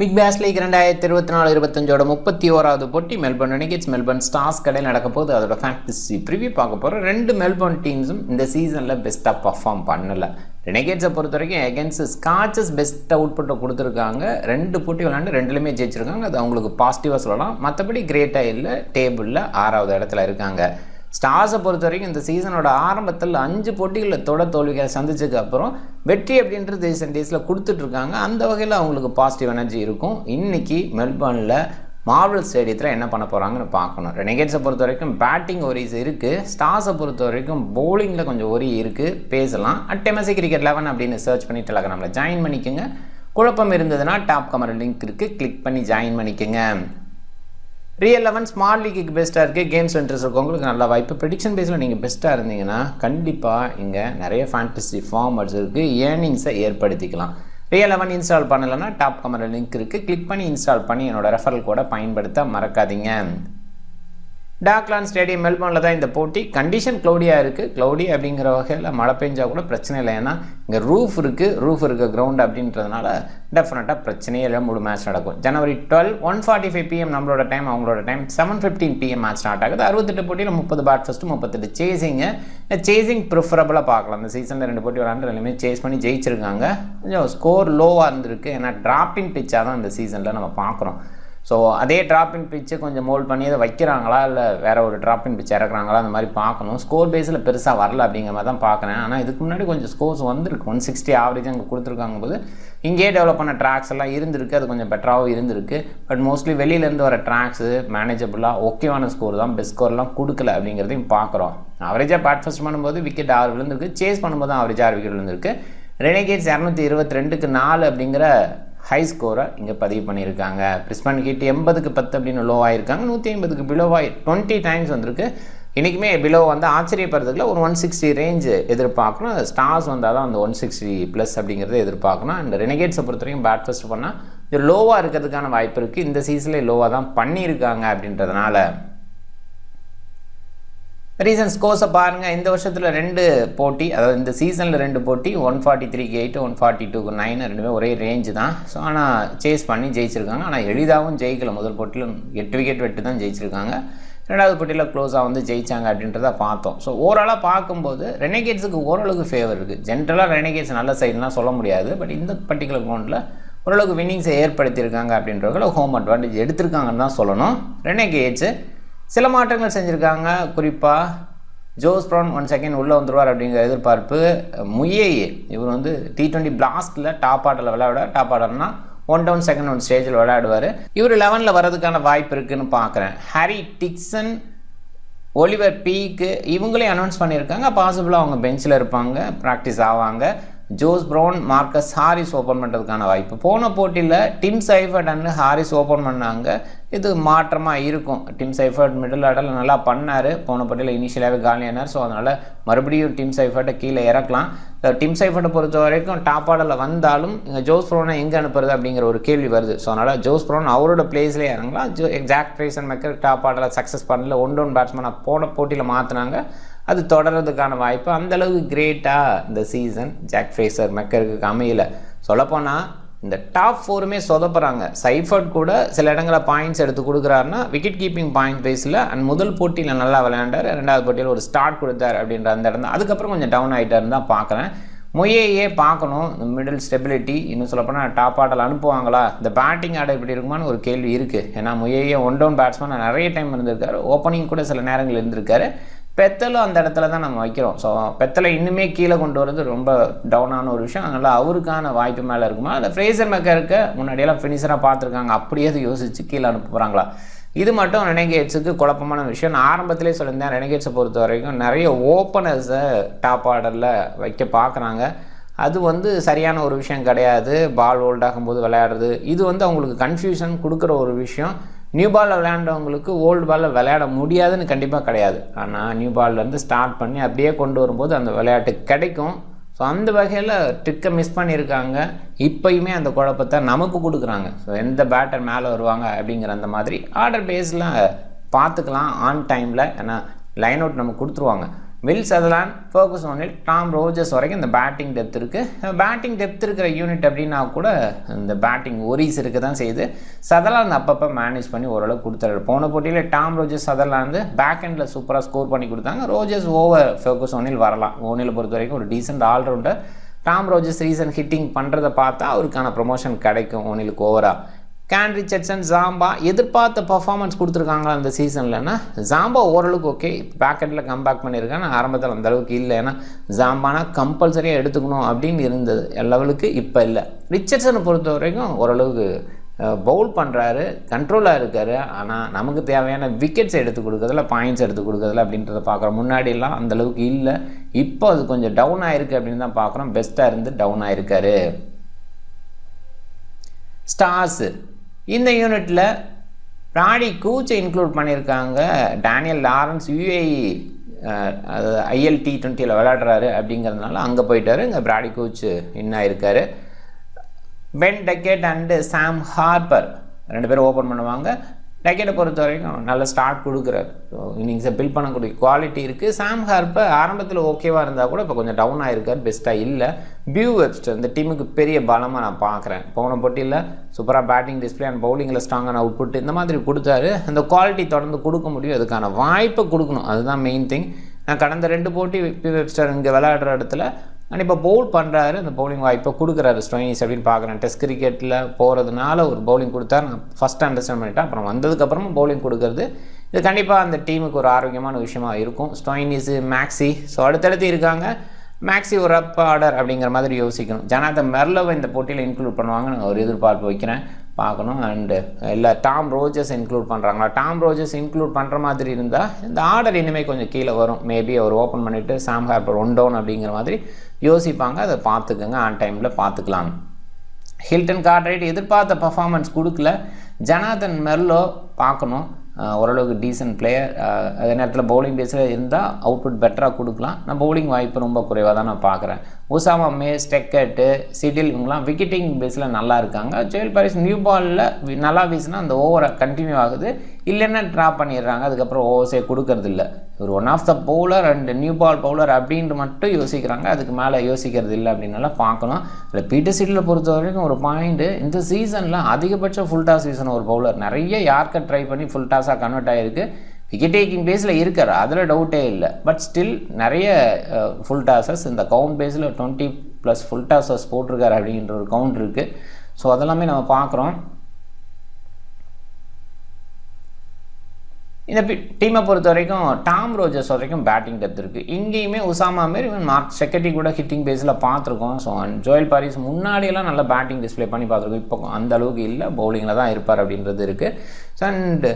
Big பேஷ் league 2024-25 31வது போட்டி Melbourne ரெனெகேட்ஸ் Melbourne stars கடையில் நடக்க போது அதோட ஃபேண்டசி ப்ரிவியூ பார்க்க போகிறோம். ரெண்டு மெல்பர்ன் டீம்ஸும் இந்த சீசனில் பெஸ்ட்டாக பர்ஃபார்ம் பண்ணலை. ரெனெகேட்ஸை பொறுத்த வரைக்கும் எகென்ஸ்ட் ஸ்காட்சஸ் பெஸ்ட் அவுட்புட்டை கொடுத்துருக்காங்க. ரெண்டு போட்டி விளாண்டு ரெண்டுலேயுமே ஜெயிச்சிருக்காங்க. அது அவங்களுக்கு பாசிட்டிவாக சொல்லலாம். மற்றபடி கிரேட்டாக இல்லை, டேபிளில் 6வது இடத்துல இருக்காங்க. ஸ்டார்ஸை பொறுத்த வரைக்கும் இந்த சீசனோட ஆரம்பத்தில் 5 போட்டிகளில் தொடர் தோல்விகளை சந்திச்சதுக்கு அப்புறம் வெற்றி அப்படின்றது ரீசெண்ட் டேஸில் கொடுத்துட்ருக்காங்க. அந்த வகையில் அவங்களுக்கு பாசிட்டிவ் எனர்ஜி இருக்கும். இன்றைக்கி மெல்பர்னில் மார்வல் ஸ்டேடியத்தில் என்ன பண்ண போகிறாங்கன்னு பார்க்கணும். ரெனெகேட்ஸை பொறுத்த வரைக்கும் பேட்டிங் ஒரிஸ் இருக்குது. ஸ்டார்ஸை பொறுத்த வரைக்கும் பவுலிங்கில் கொஞ்சம் ஒரி இருக்குது. பேசலாம். MSC Cricket 11 அப்படின்னு சர்ச் பண்ணி டெலகிராமில் ஜாயின் பண்ணிக்கோங்க. குழப்பம் இருந்ததுன்னா டாப் கமெண்ட் லிங்க் இருக்குது, கிளிக் பண்ணி ஜாயின் பண்ணிக்கோங்க. ரியல் 11 ஸ்மால் லீக்கு பெஸ்ட்டாக இருக்குது. கேம்ஸ் இன்ட்ரெஸ்ட் இருக்கவங்களுக்கு நல்ல வாய்ப்பு. ப்ரெடிக்ஷன் பேஸில் நீங்கள் பெஸ்ட்டாக இருந்தீங்கன்னா கண்டிப்பாக இங்கே நிறைய ஃபேண்டசி ஃபார்மட்ஸ் இருக்குது. ஏர்னிங்ஸை ஏற்படுத்திக்கலாம். ரியல் 11 இன்ஸ்டால் பண்ணலைன்னா டாப் கமெண்ட் லிங்க் இருக்குது, கிளிக் பண்ணி இன்ஸ்டால் பண்ணி என்னோட ரெஃபரல் கோடை பயன்படுத்த மறக்காதீங்க. டாக்லாண்ட் ஸ்டேடியம் மெல்பர்னில் தான் இந்த போட்டி. கண்டிஷன் க்ளௌடியாக இருக்குது. க்ளௌடி அப்படிங்கிற வகையில் மழை பெஞ்சால் கூட பிரச்சனை இல்லை. ஏன்னா இங்கே ரூஃப் இருக்க கிரவுண்ட் அப்படின்றதுனால டெஃபினட்டாக பிரச்சனையே இல்லை. 3 மேட்ச் நடக்கும். ஜனவரி 12 1:45 PM நம்மளோட டைம், அவங்களோட டைம் 7:15 PM மேட்ச் ஸ்டார்ட் ஆகுது. 68 போட்டியில் 30 பேட் ஃபஸ்ட்டு, 38 சேசிங்கு. சேசிங் ப்ரிஃபரபுளாக பார்க்கலாம். இந்த சீசனில் 2 போட்டி விளாண்டு ரெண்டுமே சேஸ் பண்ணி ஜெயிச்சிருக்காங்க. கொஞ்சம் ஸ்கோர் லோவாக இருந்திருக்கு. ஏன்னா ட்ராப்பிங் பிச்சாக தான் இந்த சீசனில் நம்ம பார்க்குறோம். ஸோ அதே ட்ராப்பிங் பிச்சு கொஞ்சம் மோல்ட் பண்ணி அதை வைக்கிறாங்களா இல்லை வேறு ஒரு ட்ராப்பிங் பிச் இறக்குறாங்களா அந்த மாதிரி பார்க்கணும். ஸ்கோர் பேஸில் பெருசாக வரல அப்படிங்கிற மாதிரி தான் பார்க்குறேன். ஆனால் இதுக்கு முன்னாடி கொஞ்சம் ஸ்கோர்ஸ் வந்திருக்கு. 160 ஆவரேஜ் அங்கே கொடுத்துருக்காங்க போது இங்கேயே டெவலப் பண்ண ட்ராக்ஸ் எல்லாம் இருந்திருக்கு. அது கொஞ்சம் பெட்டராகவும் இருந்திருக்கு. பட் மோஸ்ட்லி வெளியிலேருந்து வர ட்ராக்ஸு மேனேஜபிளாக ஓகேவான ஸ்கோர் தான். பெஸ்ட் ஸ்கோர்லாம் கொடுக்கல அப்படிங்கிறதையும் பார்க்குறோம். ஆவரேஜாக பேட் ஃபஸ்ட் பண்ணும்போது விக்கெட் 6 விழுந்திருக்கு. சேஸ் பண்ணும்போது ஆவரேஜாக 6 விக்கெட் விழுந்திருக்கு. ரெனெகேட்ஸ் 222க்கு 4 அப்படிங்கிற ஹை ஸ்கோரை இங்கே பதிவு பண்ணியிருக்காங்க. பிரிஸ்பன் ஹீட் 80க்கு 10 அப்படின்னு லோ ஆகிருக்காங்க. 150க்கு பிலோவாக 20 டைம்ஸ் வந்திருக்கு. இன்றைக்குமே பிலோ வந்து ஆச்சரியப்படுறதுக்குள்ள ஒரு 160 ரேஞ்சு எதிர்பார்க்கணும். ஸ்டார்ஸ் வந்தால் தான் அந்த 160+ அப்படிங்கிறத எதிர்பார்க்கணும். அண்ட் ரெனெகேட்ஸை பொறுத்த வரைக்கும் பேட் ஃபஸ்ட் பண்ணால் இது லோவாக இருக்கிறதுக்கான வாய்ப்பு இருக்குது. இந்த சீசனில் லோவாக தான் பண்ணியிருக்காங்க அப்படின்றதுனால ரீசன்ட் ஸ்கோர்ஸை பாருங்கள். இந்த வருஷத்தில் 2 போட்டி, அதாவது இந்த சீசனில் 2 போட்டி 143க்கு 8, 142க்கு 9 ரெண்டுமே ஒரே ரேஞ்சு தான். ஸோ ஆனால் சேஸ் பண்ணி ஜெயிச்சிருக்காங்க. ஆனால் எளிதாகவும் ஜெயிக்கல. முதல் போட்டியில் 8 விக்கெட் வெட்டு தான் ஜெயிச்சிருக்காங்க. 2வது போட்டியில் க்ளோஸாக வந்து ஜெயிச்சாங்க அப்படின்றத பார்த்தோம். ஸோ ஓவராலாக பார்க்கும்போது ரெனெகேட்ஸுக்கு ஓரளவுக்கு ஃபேவர் இருக்குது. ஜென்ரலாக ரெனெகேட்ஸ் நல்ல சைட்லாம் சொல்ல முடியாது. பட் இந்த பர்டிகுலர் கிரவுண்டில் ஓரளவுக்கு வின்னிங்ஸை ஏற்படுத்தியிருக்காங்க அப்படின்றவங்கள ஹோம் அட்வான்டேஜ் எடுத்திருக்காங்கன்னு தான் சொல்லணும். ரெனெகேட்ஸு சில மாற்றங்கள் செஞ்சுருக்காங்க. குறிப்பாக ஜோஸ் ப்ரவுன் 1 செகண்ட் உள்ளே வந்துடுவார் அப்படிங்கிற எதிர்பார்ப்பு. முயேயே இவர் வந்து T20 பிளாஸ்டில் டாப் ஆர்டரில் விளையாட, டாப் ஆர்டர்னா 1 டவுன் செகண்ட் 1 ஸ்டேஜில் விளையாடுவார். இவர் 11ல் வரதுக்கான வாய்ப்பு இருக்குதுன்னு பார்க்குறேன். ஹாரி டிக்சன், ஒலிவர் பீக்கு இவங்களே அனௌன்ஸ் பண்ணியிருக்காங்க. பாசிபிளாக அவங்க பெஞ்சில் இருப்பாங்க, ப்ராக்டிஸ் ஆவாங்க. Josh Brown, Marcus Harris open பண்ணுறதுக்கான வாய்ப்பு. போன போட்டியில் Tim Seifert and Harris open பண்ணாங்க. இது மாற்றமாக இருக்கும். டிம் சைஃபர்ட் மிடில் ஆர்டரில் நல்லா பண்ணார். போன போட்டியில் இனிஷியலாகவே காலியானார். ஸோ அதனால் மறுபடியும் டிம் சைஃபர்ட்டை கீழே இறக்கலாம். டிம் சைஃபர்ட்டை பொறுத்த வரைக்கும் டாப் ஆர்டரில் வந்தாலும் இங்கே ஜோஸ் ப்ரவுனை எங்கே அனுப்புறது அப்படிங்கிற ஒரு கேள்வி வருது. ஸோ அதனால் ஜோஸ் ப்ரவுன் அவரோட பிளேஸ்லேயே இறங்கலாம். ஜாக் ஃப்ரேசன் மெக்கர் டாப் ஆர்டரில் சக்ஸஸ் பண்ணல. 1 டவுன் பேட்ஸ்மேனாக போன போட்டியில் மாற்றினாங்க. அது தொடர்றதுக்கான வாய்ப்பு அந்தளவுக்கு கிரேட்டாக இந்த சீசன் ஜாக் ஃப்ரேசர் மெக்கருக்கு அமையல. சொல்லப்போனால் இந்த டாப் 4மே சொதப்புறாங்க. சைஃபர்ட் கூட சில இடங்களில் பாயிண்ட்ஸ் எடுத்து கொடுக்குறாருன்னா விக்கெட் கீப்பிங் பாயிண்ட் பேஸில். அண்ட் முதல் போட்டியில் நல்லா விளையாண்டார். 2வது போட்டியில் ஒரு ஸ்டார்ட் கொடுத்தார் அப்படின்ற அந்த இடம் தான். அதுக்கப்புறம் கொஞ்சம் டவுன் ஆகிட்டாருன்னு தான் பார்க்குறேன். முயையே பார்க்கணும். இந்த மிடில் ஸ்டெபிலிட்டி இன்னும் சொல்லப்போனால் டாப் ஆர்டரில் அனுப்புவாங்களா, இந்த பேட்டிங் ஆர்டர் இப்படி இருக்குமான்னு ஒரு கேள்வி இருக்குது. ஏன்னா முயையே 1 டவுன் பேட்ஸ்மேன் நிறைய டைம் இருந்திருக்காரு. ஓப்பனிங் கூட சில நேரங்கள் இருந்திருக்காரு. பெத்தலும் அந்த இடத்துல தான் நம்ம வைக்கிறோம். ஸோ பெத்தலை இன்னுமே கீழே கொண்டு வரது ரொம்ப டவுனான ஒரு விஷயம். அதனால் அவருக்கான வாய்ப்பு மேலே இருக்குமா, இல்லை ஃப்ரேசர் மெக்கருக்கு முன்னாடியெல்லாம் ஃபினிஷராக பார்த்துருக்காங்க, அப்படியே அது யோசித்து கீழே அனுப்ப போகிறாங்களா, இது மட்டும் ரெனெகேட்ஸுக்கு குழப்பமான விஷயம். நான் ஆரம்பத்திலே சொல்லியிருந்தேன், ரெனெகேட்ஸை பொறுத்த வரைக்கும் நிறைய ஓப்பனர்ஸை டாப் ஆர்டரில் வைக்க பார்க்குறாங்க. அது வந்து சரியான ஒரு விஷயம் கிடையாது. பால் ஹோல்ட் ஆகும்போது விளையாடுறது இது வந்து அவங்களுக்கு கன்ஃபியூஷன் கொடுக்குற ஒரு விஷயம். நியூ பாலில் விளையாண்டவங்களுக்கு ஓல்டு பாலில் விளையாட முடியாதுன்னு கண்டிப்பாக கிடையாது. ஆனால் நியூ பால்லேருந்து ஸ்டார்ட் பண்ணி அப்படியே கொண்டு வரும்போது அந்த விளையாட்டு கிடைக்கும். ஸோ அந்த வகையில் ட்ரிக்கை மிஸ் பண்ணியிருக்காங்க. இப்போயுமே அந்த குழப்பத்தை நமக்கு கொடுக்குறாங்க. ஸோ எந்த பேட்டர் மேலே வருவாங்க அப்படிங்கிற அந்த மாதிரி ஆர்டர் பேஸில் பார்த்துக்கலாம் ஆன் டைமில். ஏன்னா லைன் அவுட் நமக்கு கொடுத்துருவாங்க. வில் சதர்லாண்ட், ஃபர்கூஸ் ஓனில், டாம் ரோஜர்ஸ் வரைக்கும் இந்த பேட்டிங் டெப்த் இருக்குது. பேட்டிங் டெப்த் இருக்கிற யூனிட் அப்படின்னா கூட இந்த பேட்டிங் ஒரிஸ் இருக்க தான் செய்யுது. சதர்லாந்து அப்பப்போ மேனேஜ் பண்ணி ஓரளவு கொடுத்தாரு. போன போட்டியில் டாம் ரோஜர்ஸ் சதர்லாந்து பேக் எண்டில் சூப்பராக ஸ்கோர் பண்ணி கொடுத்தாங்க. ரோஜர்ஸ் ஓவர் ஃபர்கூஸ் ஓனில் வரலாம். ஓனில் பொறுத்த வரைக்கும் ஒரு decent all rounder. Tom Rogers reason hitting பண்ணுறதை பார்த்தா அவருக்கான ப்ரொமோஷன் கிடைக்கும் ஓனிலுக்கு ஓவராக. கேன் ரிச்சர்ட்சன், ஜாம்பா எதிர்பார்த்த பர்ஃபார்மன்ஸ் கொடுத்துருக்காங்களா அந்த சீசன்லன்னா ஜாம்பா ஓரளவுக்கு ஓகே. பேக்கெட்டில் கம்பேக் பண்ணியிருக்காங்க. ஆரம்பத்தில் அந்தளவுக்கு இல்லை. ஏன்னா ஜாம்பானா கம்பல்சரியாக எடுத்துக்கணும் அப்படின்னு இருந்தது லெவலுக்கு இப்போ இல்லை. ரிச்சர்ட்சனை பொறுத்த வரைக்கும் ஓரளவுக்கு பவுல் பண்ணுறாரு, கண்ட்ரோலாக இருக்கார். ஆனால் நமக்கு தேவையான விக்கெட்ஸ் எடுத்து கொடுக்குறதுல, பாயிண்ட்ஸ் எடுத்து கொடுக்குறதுல அப்படின்றத பார்க்குறோம். முன்னாடியெல்லாம் அந்தளவுக்கு இல்லை. இப்போ அது கொஞ்சம் டவுன் ஆகிருக்கு அப்படின்னு தான் பார்க்குறோம். பெஸ்ட்டாக இருந்து டவுன் ஆகிருக்காரு. ஸ்டார்ஸு இந்த யூனிட்டில் பிராடி கூச்சை இன்க்ளூட் பண்ணியிருக்காங்க. Daniel Lawrence UAE IL T20 விளையாடுறாரு அப்படிங்கிறதுனால அங்கே போயிட்டார். இங்கே பிராடி கூச் ஆகிருக்காரு. Ben Duckett and Sam Harper 2 பேரும் ஓப்பன் பண்ணுவாங்க. டக்கெட்டை பொறுத்த வரைக்கும் நல்ல ஸ்டார்ட் கொடுக்குறாரு. ஸோ இன்னிங்ஸை பில்ட் பண்ணக்கூடிய குவாலிட்டி இருக்குது. சாம் ஹார்பர் ஆரம்பத்தில் ஓகேவாக இருந்தால் கூட இப்போ கொஞ்சம் டவுன் ஆகிருக்காரு, பெஸ்ட்டாக இல்லை. பியூ வெப்ஸ்டர் இந்த டீமுக்கு பெரிய பலமாக நான் பார்க்குறேன். போன போட்டியில் சூப்பராக பேட்டிங் டிஸ்பிளே அண்ட் பவுலிங்கில் ஸ்ட்ராங்கான அவுட்புட் இந்த மாதிரி கொடுத்தாரு. அந்த குவாலிட்டி தொடர்ந்து கொடுக்க முடியும். அதுக்கான வாய்ப்பை கொடுக்கணும், அதுதான் மெயின் திங். நான் கடந்த 2 போட்டி பியூ வெப்ஸ்டர் இங்கே விளையாடுற இடத்துல அண்ட் இப்போ பவுல் பண்ணுறாரு. அந்த பவுலிங் வாய்ப்பை கொடுக்குறாரு ஸ்டோயினிஸ் அப்படின்னு பார்க்குறேன். டெஸ்ட் கிரிக்கெட்டில் போகிறதுனால ஒரு பவுலிங் கொடுத்தாரு. நான் ஃபஸ்ட்டு அண்டர்ஸ்டாண்ட் பண்ணிட்டேன். அப்புறம் வந்ததுக்கப்புறமும் பவுலிங் கொடுக்குறது இது கண்டிப்பாக அந்த டீமுக்கு ஒரு ஆரோக்கியமான விஷயமா இருக்கும். ஸ்டோயினிஸு, மேக்ஸி ஸோ அடுத்தடுத்து இருக்காங்க. மேக்ஸி ஒரு அப் ஆர்டர் அப்படிங்கிற மாதிரி யோசிக்கணும். ஜனாதன் மெர்லோவை இந்த போட்டியில் இன்க்ளூட் பண்ணுவாங்கன்னு நான் ஒரு எதிர்பார்ப்பு வைக்கிறேன், பார்க்கணும். அண்டு இல்லை டாம் ரோஜர்ஸ் இன்க்ளூட் பண்ணுறாங்களா? டாம் ரோஜர்ஸ் இன்க்ளூட் பண்ணுற மாதிரி இருந்தால் இந்த ஆர்டர் இனிமேல் கொஞ்சம் கீழே வரும். மேபி அவர் ஓப்பன் பண்ணிவிட்டு சாம் ஹார்பர் 1 டவுன் அப்படிங்கிற மாதிரி யோசிப்பாங்க. அதை பார்த்துக்குங்க, ஆன் டைமில் பார்த்துக்கலாம். ஹில்டன் கார்ட்ரைட் எதிர்பார்த்த பர்ஃபார்மன்ஸ் கொடுக்கல. ஜனாதன் மெர்லோ பார்க்கணும், ஓரளவுக்கு டீசன்ட் பிளேயர். அதே நேரத்தில் பவுலிங் பேஸில் இருந்தால் அவுட்புட் பெட்டராக கொடுக்கலாம். நான் பவுலிங் வாய்ப்பு ரொம்ப குறைவாக தான் நான் பார்க்குறேன். உசாமா மேஸ், டெக்கெட்டு, சிடில் இவங்கெல்லாம் விக்கெட்டிங் பேஸில் நல்லா இருக்காங்க. ஜோயல் பாரிஸ் நியூ பாலில் நல்லா வீசினா அந்த ஓவரை கண்டினியூ ஆகுது, இல்லைன்னா ட்ராப் பண்ணிடுறாங்க. அதுக்கப்புறம் ஓவர்ஸே கொடுக்கறது இல்லை. ஒரு one of the bowler and new ball bowler அப்படின்ட்டு மட்டும் யோசிக்கிறாங்க. அதுக்கு மேலே யோசிக்கிறது இல்லை அப்படின்னால பார்க்கணும். இல்லை பீட்டர் சிடில் பொறுத்த வரைக்கும் ஒரு பாயிண்ட்டு, இந்த சீசனில் அதிகபட்ச ஃபுல் டாஸ் வீசின ஒரு பவுலர். நிறைய யார்க்கர் ட்ரை பண்ணி ஃபுல் டாஸாக கன்வெர்ட் ஆகிருக்கு. விக்கெட் டேக்கிங் பேஸில் இருக்கார், அதில் டவுட்டே இல்லை. பட் ஸ்டில் நிறைய ஃபுல் டாஸஸ் இந்த கவுண்ட் பேஸில் 20+ ஃபுல் டாஸஸ் போட்டிருக்காரு அப்படின்ற ஒரு கவுண்ட் இருக்குது. ஸோ அதெல்லாமே நம்ம பார்க்குறோம். இந்த டீமை பொறுத்த வரைக்கும் டாம் ரோஜர்ஸ் வரைக்கும் பேட்டிங் டெப்த் இருக்குது. இங்கேயுமே உசாமா மாரி ஈவன் மார்க் செக்கட்டி கூட ஹிட்டிங் பேஸில் பார்த்துருக்கோம். ஸோ ஜோயல் பாரிஸ் முன்னாடியெல்லாம் நல்லா பேட்டிங் டிஸ்பிளே பண்ணி பார்த்துருக்கோம். இப்போ அந்த அளவுக்கு இல்லை, பவுலிங்கில் தான் இருப்பார் அப்படின்றது இருக்குது. ஸோ அண்ட்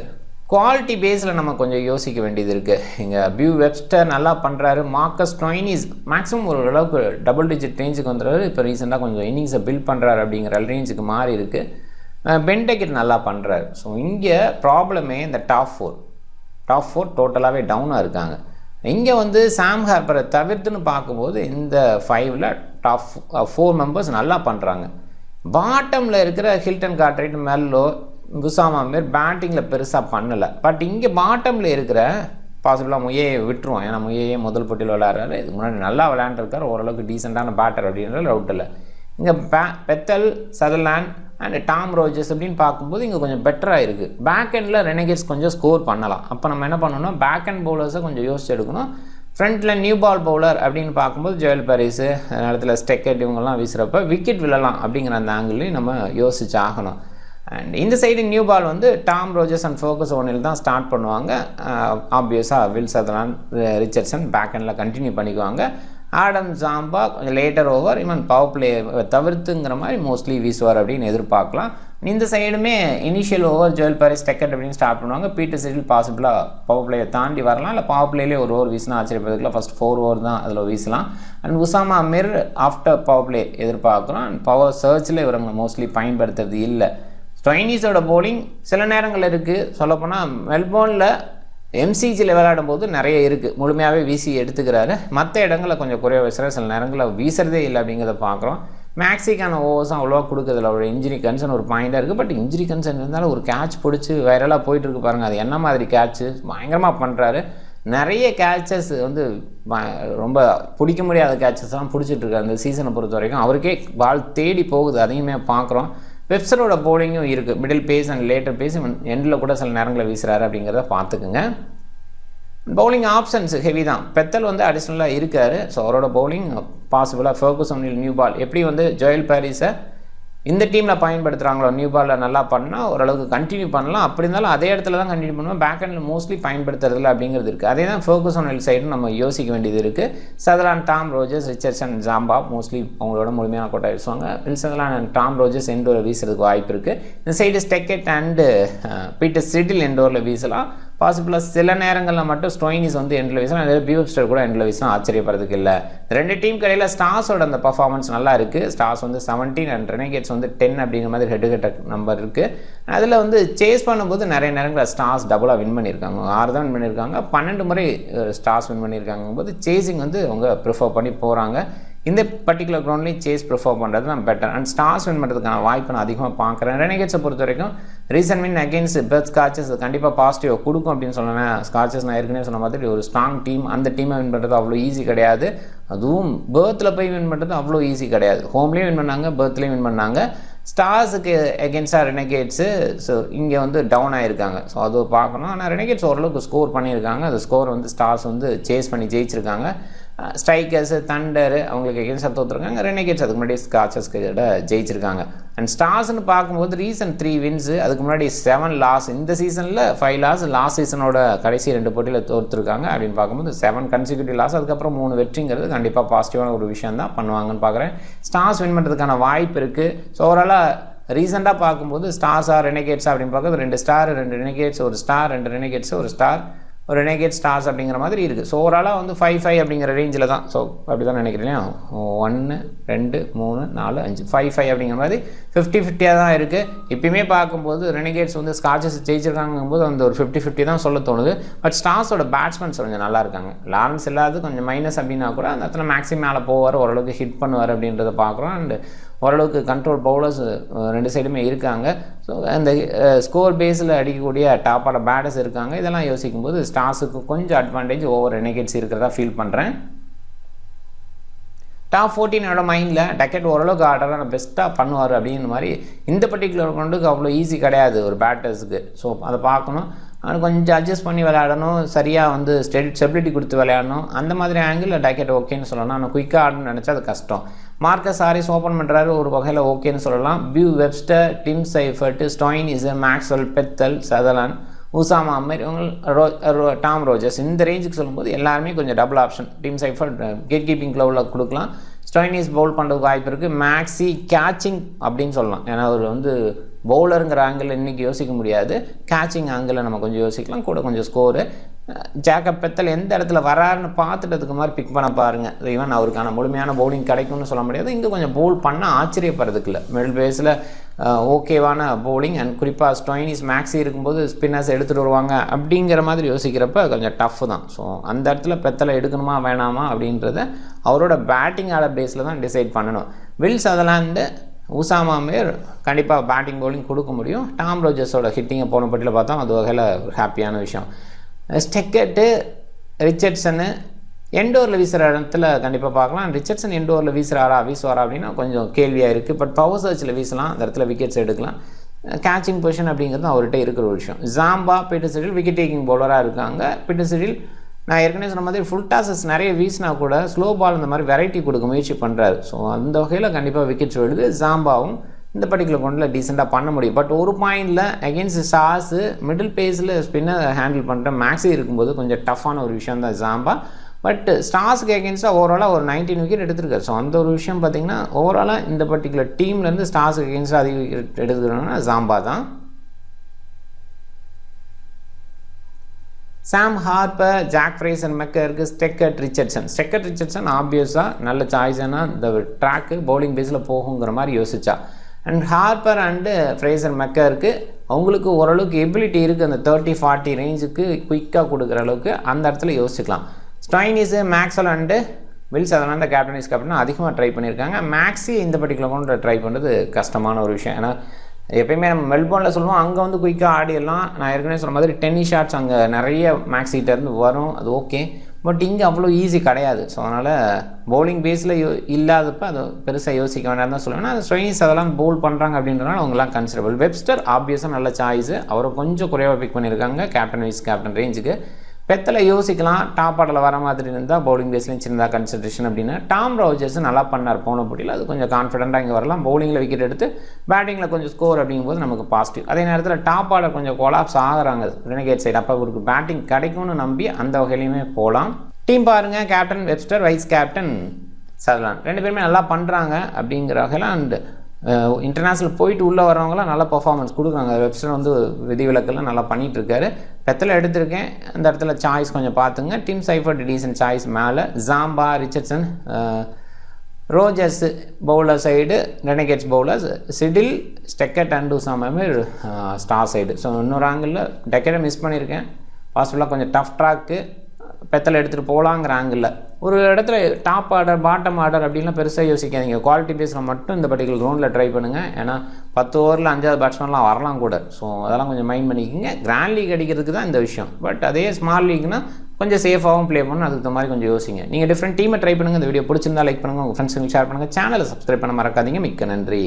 குவாலிட்டி பேஸில் நம்ம கொஞ்சம் யோசிக்க வேண்டியது இருக்குது. இங்கே பியூ வெப்ஸ்டர் நல்லா பண்ணுறாரு. மார்க்கஸ் ஸ்டோயினிஸ் மேக்ஸிமம் ஒரு அளவுக்கு டபுள் டிஜிட் ரேஞ்சுக்கு வந்துடுறாரு. இப்போ ரீசெண்டாக கொஞ்சம் இன்னிங்ஸை பில்ட் பண்ணுறாரு அப்படிங்கிற ரேஞ்சுக்கு மாறி இருக்குது. பென் டக்கெட் நல்லா பண்ணுறாரு. ஸோ இங்கே ப்ராப்ளமே இந்த டாப் ஃபோர் டோட்டலாகவே டவுனாக இருக்காங்க. இங்கே வந்து சாம் ஹார்பரை தவிர்த்துன்னு பார்க்கும்போது இந்த 5ல் டாப் 4 மெம்பர்ஸ் நல்லா பண்ணுறாங்க. பாட்டமில் இருக்கிற ஹில்டன் கார்ட்ரைட், மெர்லோ, உசாமா மீர் பேட்டிங்கில் பெருசாக பண்ணலை. பட் இங்கே பாட்டமில் இருக்கிற பாசிபிளாக முயே விட்டுருவோம். ஏன்னா முயே முதல் போட்டியில் விளையாடுறாரு. இதுக்கு முன்னாடி நல்லா விளையாண்டுருக்காரு, ஓரளவுக்கு டீசெண்டான பேட்டர் அப்படின்ற டவுட் இல்லை. இங்கே Bethel, Sutherland and Tom Rogers அப்படின்னு பார்க்கும்போது இங்கே கொஞ்சம் பெட்டராக இருக்குது. பேக் எண்டில் ரெனகேட்ஸ் கொஞ்சம் ஸ்கோர் பண்ணலாம். அப்போ நம்ம என்ன பண்ணணும்னா பேக் அண்ட் பவுலர்ஸை கொஞ்சம் யோசிச்சு எடுக்கணும். ஃப்ரண்ட்டில் நியூ பால் பவுலர் அப்படின்னு பார்க்கும்போது ஜோயல் பாரிஸு, நேரத்தில் ஸ்டெக்கெட் இவங்கெல்லாம் வீசுகிறப்ப விக்கெட் விழலாம் அப்படிங்கிற அந்த ஆங்கிள்லையும் நம்ம யோசிச்சு ஆகணும். அண்ட் இந்த சைடு நியூ பால் வந்து Tom Rogers and Fergus O'Neill தான் ஸ்டார்ட் பண்ணுவாங்க. ஆப்வியஸாக வில் சதர்லாண்ட், ரிச்சர்ட்சன் பேக் எண்டில் கண்டினியூ பண்ணிக்குவாங்க. ஆடம் ஜாம்பா கொஞ்சம் later over, even power play தவிர்த்துங்கிற மாதிரி மோஸ்ட்லி வீசுவார் அப்படின்னு எதிர்பார்க்கலாம். இந்த சைடுமே initial over Joel Paris, Duckett அப்படின்னு ஸ்டார்ட் பண்ணுவாங்க. பீட்டர் சிடில் பாசிபிளாக பவர் பிளேயை தாண்டி வரலாம், இல்லை பவர் பிளேலேயே ஒரு ஓவர் வீசினா ஆச்சரியப்படுறதுக்குள்ள ஃபஸ்ட் 4 ஓவர் தான் அதில் வீசலாம். And Usama Mir after power play எதிர்பார்க்கலாம். அண்ட் பவர் சர்ச்சில் இவங்க மோஸ்ட்லி பயன்படுத்துறது இல்லை. ஸ்டோயினிஸோட பவுலிங் சில நேரங்கள் இருக்குது. சொல்லப்போனால் மெல்போர்னில் MCGயில் விளையாடும் போது நிறைய இருக்குது, முழுமையாகவே வீசி எடுத்துக்கிறாரு. மற்ற இடங்களில் கொஞ்சம் குறைய வீசுகிறார், சில நேரங்களில் வீசுறதே இல்லை அப்படிங்கிறத பார்க்குறோம். மேக்ஸிக்கான ஓவர்ஸும் அவ்வளோவா கொடுக்குறதில்ல. அவரோட இன்ஜுரி கன்சர்ன் ஒரு பாயிண்டாக இருக்குது. பட் இன்ஜுரி கன்சர்ன் இருந்தாலும் ஒரு கேட்ச் பிடிச்சி வைரலாக போயிட்டுருக்கு பாருங்கள். அது என்ன மாதிரி கேட்ச்சு பயங்கரமாக பண்ணுறாரு. நிறைய கேட்சஸ் வந்து ரொம்ப பிடிக்க முடியாத கேட்சஸ்லாம் பிடிச்சிட்ருக்காரு அந்த சீசனை பொறுத்த வரைக்கும். அவருக்கே பால் தேடி போகுது, அதையுமே பார்க்குறோம். வெப்சரோட பவுலிங்கும் இருக்குது, middle pace and later pace, எண்டில் கூட சில நேரங்களில் வீசுகிறாரு அப்படிங்கிறத பார்த்துக்குங்க. பவுலிங் ஆப்ஷன்ஸ் ஹெவி தான். பெத்தல் வந்து அடிஷ்னலாக இருக்கார். ஸோ அவரோட பவுலிங் பாசிபிளாக ஃபர்கூசன் நியூ பால் எப்படி வந்து ஜோயல் பாரிஸை இந்த டீமில் பயன்படுத்துகிறாங்களோ நியூ பாலில் நல்லா பண்ணால் ஓரளவுக்கு கண்டினியூ பண்ணலாம். அப்படி இருந்தாலும் அதே இடத்துல தான் கண்டினியூ பண்ணுவோம், பேக் ஹேண்டில் மோஸ்ட்லி பயன்படுத்துறதில்ல அப்படிங்கிறது இருக்குது. அதே தான் ஃபர்கூசன் சைடும் நம்ம யோசிக்க வேண்டியது இருக்குது. Sutherland, Tom Rogers, Richardson, Zampa mostly அவங்களோட முழுமையான கோட்டை வீசுவாங்க. சதர்லாண்ட் அண்ட் டாம் ரோஜர்ஸ் எண்டோரில் வீசுறதுக்கு வாய்ப்பு இருக்குது. இந்த சைடு ஸ்டெக்கெட் அண்டு பீட்டர் சிடில் எண்டோரில் வீசலாம். பாசிபிளாக சில நேரங்களில் மட்டும் ஸ்டோயினிஸ் வந்து எண்டில் வீசலாம், நிறைய பியூப்ஸ்டர் கூட எண்டில் வீசலாம், ஆச்சரியப்படுறதுக்கு இல்லை. ரெண்டு டீம் கடையில் ஸ்டார்ஸோட அந்த பர்ஃபார்மன்ஸ் நல்லா இருக்குது. ஸ்டார்ஸ் வந்து 17 அண்ட் ரெனகேட்ஸ் வந்து 10 அப்படிங்கிற மாதிரி ஹெட் ஹெட் நம்பர் இருக்குது. அதில் வந்து சேஸ் பண்ணும்போது நிறைய நேரங்களில் ஸ்டார்ஸ் டபுளாக வின் பண்ணியிருக்காங்க. 6 தான் வின் பண்ணியிருக்காங்க, 12 முறை ஸ்டார்ஸ் வின் பண்ணியிருக்காங்க போது சேசிங் வந்து அவங்க ப்ரிஃபர் பண்ணி போகிறாங்க. இந்த பர்டிகுலர் கிரவுண்ட்லேயும் சேஸ் ப்ரிஃபர் பண்ணுறது தான் பெட்டர். அண்ட் ஸ்டார்ஸ் வின் பண்ணுறதுக்கான வாய்ப்பு நான் அதிகமாக பார்க்குறேன். ரெனகேட்ஸை பொறுத்த வரைக்கும் ரீசன்ட் வின் அகேன்ஸ்ட் பெர்த் ஸ்காட்சஸ் கண்டிப்பாக பாசிட்டிவ் கொடுக்கும் அப்படின்னு சொன்னேன். ஸ்காட்சஸ் நான் ஏற்கனவே சொன்ன மாதிரி ஒரு ஸ்ட்ராங் டீம், அந்த டீமை வின் பண்ணுறது அவ்வளோ ஈஸி கிடையாது. அதுவும் பெர்த்தில் போய் வின் பண்ணுறது அவ்வளோ ஈஸி கிடையாது. ஹோம்லேயும் வின் பண்ணாங்க, பெர்த்லேயும் வின் பண்ணாங்க. ஸ்டார்ஸுக்கு எகென்ஸ்டாக ரெனகேட்ஸு ஸோ இங்கே வந்து டவுன் ஆகிருக்காங்க. ஸோ அது பார்க்கணும். ஆனால் ரெனகேட்ஸ் ஓரளவுக்கு ஸ்கோர் பண்ணியிருக்காங்க. அந்த ஸ்கோர் வந்து ஸ்டார்ஸ் வந்து சேஸ் பண்ணி ஜெயிச்சிருக்காங்க. ஸ்ட்ரைக்கர்ஸு, தண்டரு அவங்களுக்கு எகென்ஸ்டாக தோற்றுருக்காங்க. ரெனகேட்ஸ் அதுக்கு முன்னாடி ஸ்காட்சஸ்க்கு ஜெயிச்சிருக்காங்க. அண்ட் ஸ்டார்ஸ்னு பார்க்கும்போது ரீசன்ட் 3 வின்ஸு, அதுக்கு முன்னாடி 7 லாஸ், இந்த சீசனில் 5 லாஸ், லாஸ்ட் சீசனோட கடைசி 2 போட்டியில் தோற்றுருக்காங்க. அப்படின்னு பார்க்கும்போது 7 கன்சிக்யூட்டிவ் லாஸ், அதுக்கப்புறம் 3 வெற்றிங்கிறது கண்டிப்பாக பாசிட்டிவான ஒரு விஷயம் தான் பண்ணுவாங்கன்னு பார்க்குறேன். ஸ்டார்ஸ் வின் பண்ணுறதுக்கான வாய்ப்பு இருக்குது. ஸோ ஓவராலாக ரீசெண்டாக பார்க்கும்போது ஸ்டார்ஸாக ரெனகேட்ஸா அப்படின்னு பார்க்குறது 2 star, 2 Renegades, 1 star, 2 Renegades, 1 star, ஒரு ரெனகேட் ஸ்டார்ஸ் அப்படிங்கிற மாதிரி இருக்குது. ஸோ ஓவராலாக வந்து 5-5 அப்படிங்கிற ரேஞ்சில் தான். ஸோ அப்படி தான் நினைக்கிறேன். 1 2 3 4 5 5-5 அப்படிங்கிற மாதிரி 50-50 தான் இருக்குது. இப்போயுமே பார்க்கும்போது ரெனகேட்ஸ் வந்து ஸ்காட்சஸ் ஜெயிச்சிருக்காங்கும்போது அந்த ஒரு 50-50 தான் சொல்ல தோணுது. பட் ஸ்டார்ஸோட பேட்ஸ்மேன்ஸ் கொஞ்சம் நல்லா இருக்காங்க. லாரன்ஸ் இல்லாத கொஞ்சம் மைனஸ் அப்படின்னா கூட அந்த இடத்துல மேக்ஸிமம் மேலே போவார், ஓரளவுக்கு ஹிட் பண்ணுவார் அப்படின்றத பார்க்குறோம். அண்டு ஓரளவுக்கு கண்ட்ரோல் பவுலர்ஸ் 2 சைடுமே இருக்காங்க. ஸோ அந்த ஸ்கோர் பேஸில் அடிக்கக்கூடிய டாப்பான பேட்டர்ஸ் இருக்காங்க. இதெல்லாம் யோசிக்கும்போது ஸ்டார்ஸுக்கு கொஞ்சம் அட்வான்டேஜ் ஓவர் ரெனகேட்ஸ் இருக்கிறதா ஃபீல் பண்ணுறேன். டாப் 14 மைண்டில் டக்கெட் ஓரளவுக்கு ஆர்டராக பெஸ்ட்டாக பண்ணுவார் அப்படிங்கிற மாதிரி இந்த பர்டிகுலர் கொண்டுக்கு அவ்வளோ ஈஸி கிடையாது ஒரு பேட்டர்ஸுக்கு. ஸோ அதை பார்க்கணும். அது கொஞ்சம் அட்ஜஸ்ட் பண்ணி விளையாடணும், சரியாக வந்து ஸ்டெபிலிட்டி கொடுத்து விளையாடணும். அந்த மாதிரி ஆங்கிளில் டக்கெட் ஓகேன்னு சொல்லலாம். ஆனால் குயிக்காக ஆடணும்னு நினச்சா அது கஷ்டம். மார்க்கஸ் ஹாரிஸ் ஓப்பன் பண்ணுறாரு, ஒரு வகையில் ஓகேன்னு சொல்லலாம். Beau Webster, Tim Seifert, Stoinis, Maxwell, Bethell, Sutherland, Usama Amir, Tom Rogers இந்த ரேஞ்சுக்கு சொல்லும்போது எல்லாருமே கொஞ்சம் டபுள் ஆப்ஷன். டிம் சைஃபர்ட் கேட் கீப்பிங் க்ளவுவில் கொடுக்கலாம். ஸ்டோயினிஸ் பவுல் பண்ணுறதுக்கு வாய்ப்பு இருக்குது. மேக்ஸி கேட்சிங் அப்படின்னு சொல்லலாம். ஏன்னா அவர் வந்து பவுலருங்கிற ஆங்கிளில் இன்றைக்கி யோசிக்க முடியாது, கேட்சிங் ஆங்கிளில் நம்ம கொஞ்சம் யோசிக்கலாம். கூட கொஞ்சம் ஸ்கோரு. ஜேக்கப் பெத்தல் எந்த இடத்துல வராருன்னு பார்த்துட்டு அதுக்கு மாதிரி பிக் பண்ண பாருங்கள். ஈவன் அவருக்கான முழுமையான பவுலிங் கிடைக்கும்னு சொல்ல முடியாது. இங்கே கொஞ்சம் பவுல் பண்ணால் ஆச்சரியப்படுறதுக்கு இல்லை. மிடில் பேஸில் ஓகேவான பவுலிங் அண்ட் குறிப்பாக ஸ்டோயினிஸ், மேக்ஸி இருக்கும்போது ஸ்பின்னர்ஸ் எடுத்துகிட்டு வருவாங்க அப்படிங்கிற மாதிரி யோசிக்கிறப்ப கொஞ்சம் டஃப் தான். ஸோ அந்த இடத்துல பெத்தலை எடுக்கணுமா வேணாமா அப்படின்றத அவரோட பேட்டிங் ஆட பேஸில் தான் டிசைட் பண்ணணும். வில் சதர்லாண்டு, உசாமா அமீர் கண்டிப்பாக பேட்டிங் பவுலிங் கொடுக்க முடியும். டாம் ரோஜர்ஸோட ஹிட்டிங்கை போன பட்டியில் பார்த்தா அது வகையில் ஒரு ஹாப்பியான விஷயம். ஸ்டெக்கெட்டு, ரிச்சர்ட்சனு எண்டோரில் வீசுகிற இடத்துல கண்டிப்பாக பார்க்கலாம். ரிச்சர்ட்சன் எண்டோரில் வீசுவாரா அப்படின்னா கொஞ்சம் கேள்வியாக இருக்குது. பட் பவர் சர்ச்சில் வீசலாம், அந்த இடத்துல விக்கெட்ஸ் எடுக்கலாம். கேட்சிங் பொசிஷன் அப்படிங்கிறது அவர்கிட்ட இருக்கிற ஒரு விஷயம். Zampa, Peter Siddle wicket taking பவுலராக இருக்காங்க. பீட்டர் சிடில் நான் ஏற்கனவே சொன்ன மாதிரி ஃபுல் டாஸஸ் நிறைய வீசினா கூட ஸ்லோ பால் இந்த மாதிரி வெரைட்டி கொடுக்க முயற்சி பண்ணுறாரு. ஸோ அந்த வகையில் கண்டிப்பாக விக்கெட்ஸ் விடுது. ஜாம்பாவும் இந்த பர்டிகுலர் கொண்டில் டீசெண்டாக பண்ண முடியும். பட் ஒரு பாயிண்டில் அகெயின்ஸ்ட் ஸ்டார்ஸு மிடில் பேஸில் ஸ்பின்னர் ஹேண்டில் பண்ணுற மேக்ஸி இருக்கும்போது கொஞ்சம் டஃப்பான ஒரு விஷயம் தான் ஜாம்பா. பட் ஸ்டார்ஸுக்கு அகெயின்ஸ்டாக ஓவராலாக ஒரு 19 விக்கெட் எடுத்திருக்காரு. ஸோ அந்த ஒரு விஷயம் பார்த்திங்கன்னா ஓவராலாக இந்த பர்டிகுலர் டீம்லேருந்து ஸ்டார்ஸுக்கு அகெயின்ஸ்டாக அதிக விக்கெட் எடுத்துக்கிறாங்கன்னா ஜாம்பா தான். சாம் ஹார்ப்பர், ஜாக் ஃப்ரேசர் மெக்கருக்கு, ஸ்டெக்கர்ட் ரிச்சர்ட்சன் ஆப்வியஸாக நல்ல சாய்ஸானா இந்த ட்ராக்கு பவுலிங் பேஸில் போகுங்கிற மாதிரி யோசிச்சா. அண்ட் ஹார்ப்பர் அண்டு ஃப்ரேசர் மெக்கருக்கு அவங்களுக்கு ஓரளவுக்கு எபிலிட்டி இருக்குது. அந்த 30-40 ரேஞ்சுக்கு குயிக்காக கொடுக்குற அளவுக்கு அந்த இடத்துல யோசிச்சுக்கலாம். ஸ்டோயினிஸு, மேக்ஸ்வெல் அண்டு வில் சதர்லாண்ட் கேப்டனிஸ் அதிகமாக ட்ரை பண்ணியிருக்காங்க. மேக்ஸி இந்த பர்டிகுலர் கொண்டு ட்ரை பண்ணுறது கஷ்டமான ஒரு விஷயம். ஏன்னா எப்பயுமே நம்ம மெல்போர்னில் சொல்லுவோம், அங்கே வந்து குயிக்காக ஆடிடலாம். நான் ஏற்கனவே சொன்ன மாதிரி டென்னிஸ் ஷாட்ஸ் அங்கே நிறைய மேக்ஸ் ஹீட்டர்ந்து வரும், அது ஓகே. பட் இங்கே அவ்வளோ ஈஸி கிடையாது. ஸோ அதனால் பவுலிங் பேஸில் இல்லாதப்போ அது பெருசாக யோசிக்க வேண்டாம் தான் சொல்லுவேன். அது ஸ்ட்ரெயின்ஸ் அதெல்லாம் பவுல் பண்ணுறாங்க அப்படின்றனால அவங்களாம் கன்சிடரபிள். வெப்ஸ்டர் ஆப்வியஸாக நல்ல சாய்ஸு, அவரை கொஞ்சம் குறைவாக பிக் பண்ணியிருக்காங்க கேப்டன் வைஸ் கேப்டன் ரேஞ்சுக்கு. பெத்தலை யோசிக்கலாம், டாப் ஆர்டரில் வர மாதிரி இருந்தால் பவுலிங் பேஸ்லேயும் சின்னதாக கன்சிடரேஷன் அப்படின்னு. டாம் ரோஜர்ஸ் நல்லா பண்ணார் போன போட்டியில், அது கொஞ்சம் கான்ஃபிடென்ட்டாக இங்கே வரலாம். பவுலிங்கில் விக்கெட் எடுத்து பேட்டிங்கில் கொஞ்சம் ஸ்கோர் அப்படிங்கும்போது நமக்கு பாசிட்டிவ். அதே நேரத்தில் டாப் ஆர்டர் கொஞ்சம் கொலாப்ஸ் ஆகிறாங்க ரெனகேட் சைடு, அப்போ அவருக்கு பேட்டிங் கிடைக்கும்னு நம்பி அந்த வகையிலையுமே போகலாம். டீம் பாருங்கள், captain Webster, vice captain Sutherland, ரெண்டு பேருமே நல்லா பண்ணுறாங்க அப்படிங்கிற வகையில். அண்டு இன்டர்நேஷ்னல் போயிட்டு உள்ளே வரவங்களாம் நல்லா பர்ஃபார்மன்ஸ் கொடுக்குறாங்க. வெப்ஸ்டர் வந்து விதிவிலக்கெல்லாம் நல்லா பண்ணிகிட்ருக்காரு. பெத்தலை எடுத்திருக்கேன், அந்த இடத்துல சாய்ஸ் கொஞ்சம் பார்த்துங்க. டிம் சைஃபர்ட் டீசன்ட் சாய்ஸ் மேலே. Zampa, Richardson, Rogers bowler side, Renegades bowlers, Siddle, Duckett and சாமே ஸ்டார் சைடு. ஸோ இன்னொரு ஆங்கிளில் டெக்கெட்டை மிஸ் பண்ணியிருக்கேன், பாசிபிளாக கொஞ்சம் டஃப் ட்ராக்கு பெத்தலை எடுத்துகிட்டு போகலாங்கிற ஆங்கிளில். ஒரு இடத்துல டாப் ஆர்டர் பாட்டம் ஆர்டர் அப்படின்லாம் பெருசாக யோசிக்காதீங்க. குவாலிட்டி பேஸில் மட்டும் இந்த பர்டிகுலர் ரவுண்டில் ட்ரை பண்ணுங்கள். ஏன்னா 10 ஓவரில் 5வது பேட்ஸ்மேன்லாம் வரலாம் கூட. ஸோ அதெல்லாம் கொஞ்சம் மைண்ட் பண்ணிக்கோங்க. கிராண்ட் லீக் அடிக்கிறதுக்கு தான் இந்த விஷயம். பட் அதே ஸ்மால் லீக்னால் கொஞ்சம் சேஃபாகவும் ப்ளே பண்ணணும், அதுக்கு தகுந்த மாதிரி கொஞ்சம் யோசிங்க. நீங்கள் டிஃப்ரெண்ட் டீமை ட்ரை பண்ணுங்கள். இந்த வீடியோ பிடிச்சிருந்தா லைக் பண்ணுங்கள், உங்கள் ஃப்ரெண்ட்ஸுங்களுக்கு ஷேர் பண்ணுங்கள், சேனலை சப்ஸ்கிரைப் பண்ண மறக்காதீங்க. மிக்க நன்றி.